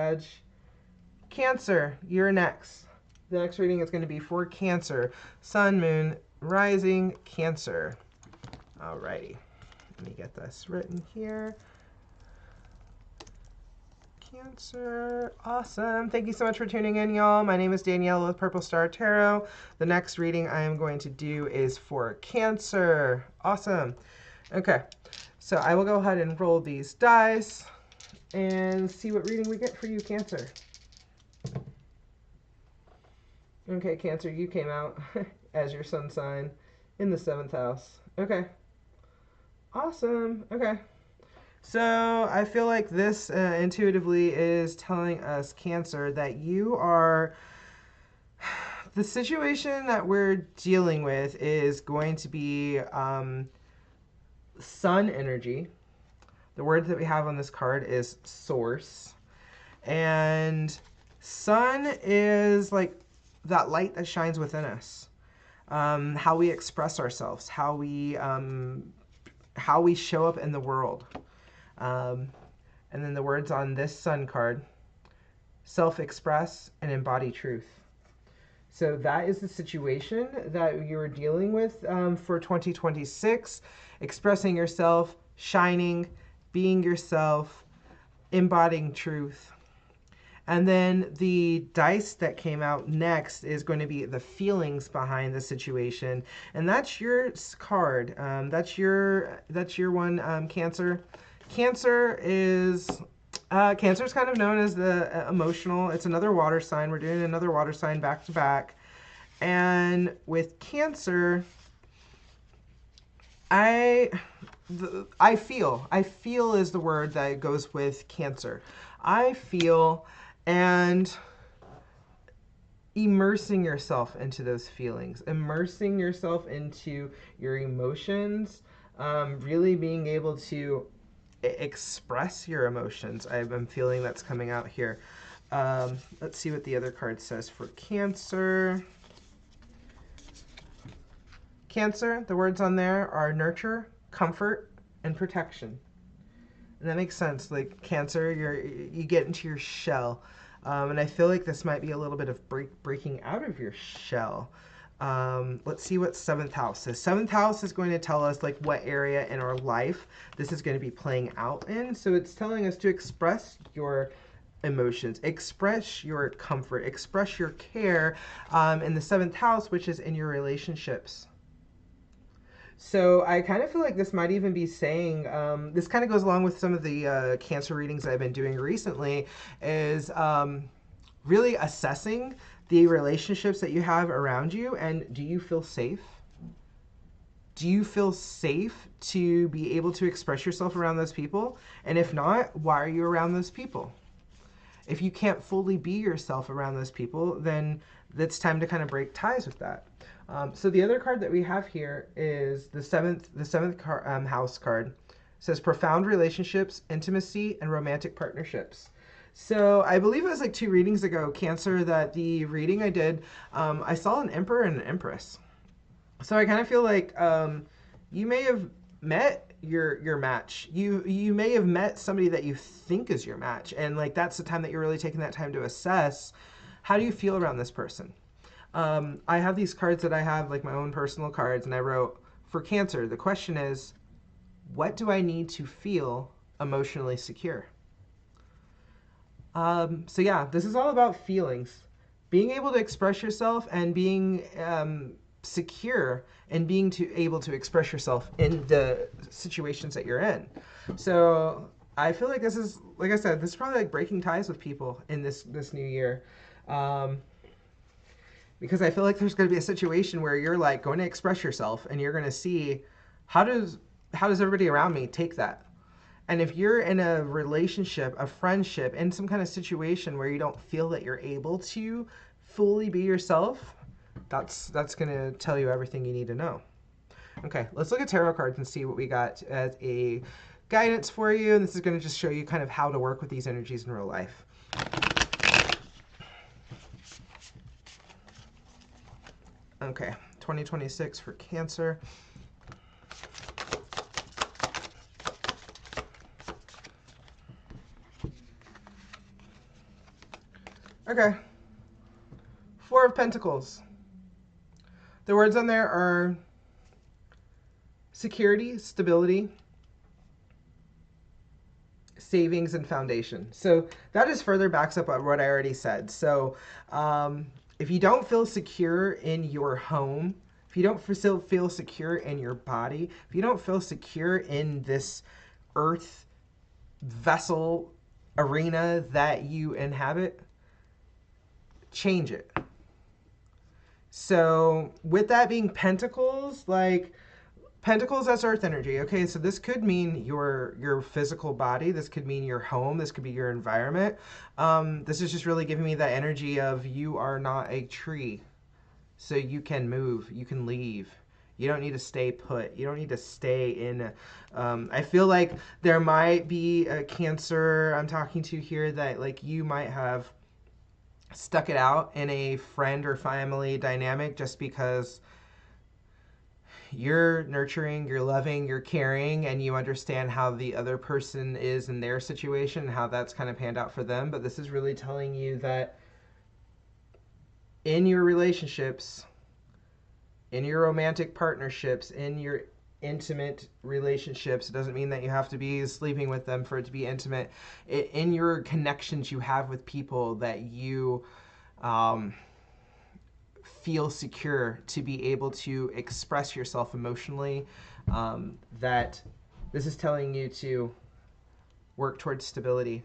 Sag. Cancer, you're next. The next reading is going to be for Cancer. Sun, Moon, Rising, Cancer. Alrighty. Let me get this written here. Cancer. Awesome. Thank you so much for tuning in, y'all. My name is Danielle with PurpleStar Tarot. The next reading I am going to do is for Cancer. Awesome. Okay. So I will go ahead and roll these dice and see what reading we get for you, Cancer. Okay, Cancer, you came out as your sun sign in the 7th house. Okay. Awesome. Okay. So I feel like this intuitively is telling us, Cancer, that you are... The situation that we're dealing with is going to be sun energy. The word that we have on this card is source. And sun is like that light that shines within us, how we express ourselves, how we show up in the world. And then the words on this sun card: self-express and embody truth. So that is the situation that you're dealing with for 2026. Expressing yourself, shining, being yourself, embodying truth. And then the dice that came out next is going to be the feelings behind the situation. And that's your card. That's your one, Cancer. Cancer is kind of known as the emotional. It's another water sign. We're doing another water sign back to back. And with Cancer, I feel is the word that goes with Cancer. I feel, and immersing yourself into those feelings, immersing yourself into your emotions, really being able to express your emotions. I'm feeling that's coming out here. Let's see what the other card says for Cancer. Cancer, the words on there are nurture, comfort, and protection. And that makes sense. Like Cancer, you get into your shell. And I feel like this might be a little bit of breaking out of your shell. Let's see what 7th house is. 7th house is going to tell us like what area in our life this is going to be playing out in. So it's telling us to express your emotions, express your comfort, express your care in the 7th house, which is in your relationships. So I kind of feel like this might even be saying, this kind of goes along with some of the Cancer readings I've been doing recently, is really assessing the relationships that you have around you, and do you feel safe? Do you feel safe to be able to express yourself around those people? And if not, why are you around those people? If you can't fully be yourself around those people, then it's time to kind of break ties with that. So the other card that we have here is the seventh house card. It says profound relationships, intimacy, and romantic partnerships. So I believe it was like 2 readings ago, Cancer, that the reading I did, I saw an Emperor and an Empress. So I kind of feel like you may have met your match. You may have met somebody that you think is your match, and like that's the time that you're really taking that time to assess, how do you feel around this person? I have these cards that I have, like my own personal cards, and I wrote, for Cancer, the question is, what do I need to feel emotionally secure? So yeah, this is all about feelings. Being able to express yourself and being secure and being able to express yourself in the situations that you're in. So I feel like this is, like I said, this is probably like breaking ties with people in this new year. Because I feel like there's going to be a situation where you're like going to express yourself and you're going to see how does everybody around me take that? And if you're in a relationship, a friendship, in some kind of situation where you don't feel that you're able to fully be yourself, that's going to tell you everything you need to know. Okay, let's look at tarot cards and see what we got as a guidance for you. And this is going to just show you kind of how to work with these energies in real life. Okay, 2026 for Cancer. Okay. Four of Pentacles. The words on there are security, stability, savings, and foundation. So that just further backs up what I already said. So if you don't feel secure in your home, if you don't feel secure in your body, if you don't feel secure in this earth vessel arena that you inhabit, change it. So with that being Pentacles, like Pentacles, that's earth energy. Okay, so this could mean your physical body. This could mean your home. This could be your environment. This is just really giving me that energy of you are not a tree. So you can move. You can leave. You don't need to stay put. You don't need to stay in. I feel like there might be a Cancer I'm talking to here that like you might have stuck it out in a friend or family dynamic just because you're nurturing, you're loving, you're caring, and you understand how the other person is in their situation and how that's kind of panned out for them. But this is really telling you that in your relationships, in your romantic partnerships, in your intimate relationships, it doesn't mean that you have to be sleeping with them for it to be intimate. In your connections you have with people that you feel secure to be able to express yourself emotionally, that this is telling you to work towards stability.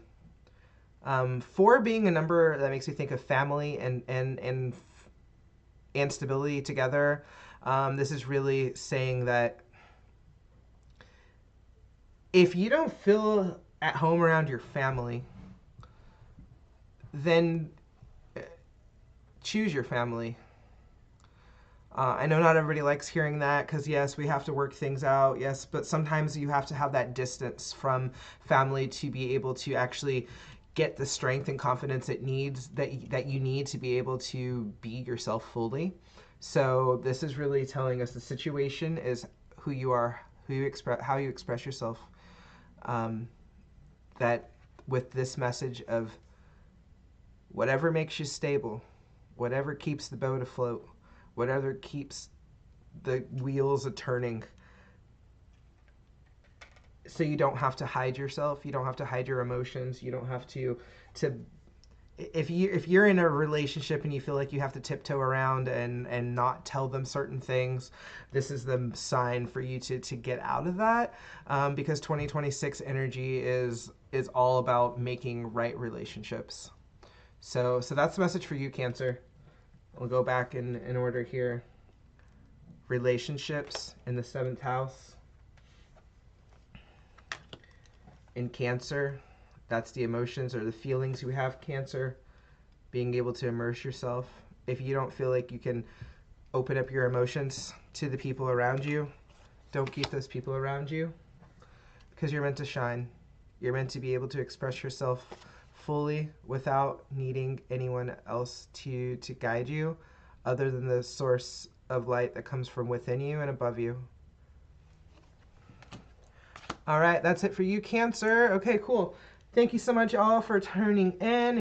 Four being a number that makes me think of family and stability together. This is really saying that if you don't feel at home around your family, then choose your family. I know not everybody likes hearing that because, yes, we have to work things out. Yes, but sometimes you have to have that distance from family to be able to actually get the strength and confidence it needs that you need to be able to be yourself fully. So this is really telling us the situation is who you are, how you express yourself. That with this message of whatever makes you stable, whatever keeps the boat afloat, whatever keeps the wheels a turning, so you don't have to hide yourself, you don't have to hide your emotions, you don't have to if you're in a relationship and you feel like you have to tiptoe around and not tell them certain things, this is the sign for you to get out of that, because 2026 energy is all about making right relationships. So that's the message for you, Cancer. We'll go back in order here. Relationships in the 7th house. In Cancer, that's the emotions or the feelings you have, Cancer. Being able to immerse yourself. If you don't feel like you can open up your emotions to the people around you, don't keep those people around you, because you're meant to shine. You're meant to be able to express yourself fully without needing anyone else to guide you, other than the source of light that comes from within you and above you. All right, that's it for you, Cancer. Okay, cool. Thank you so much all for tuning in.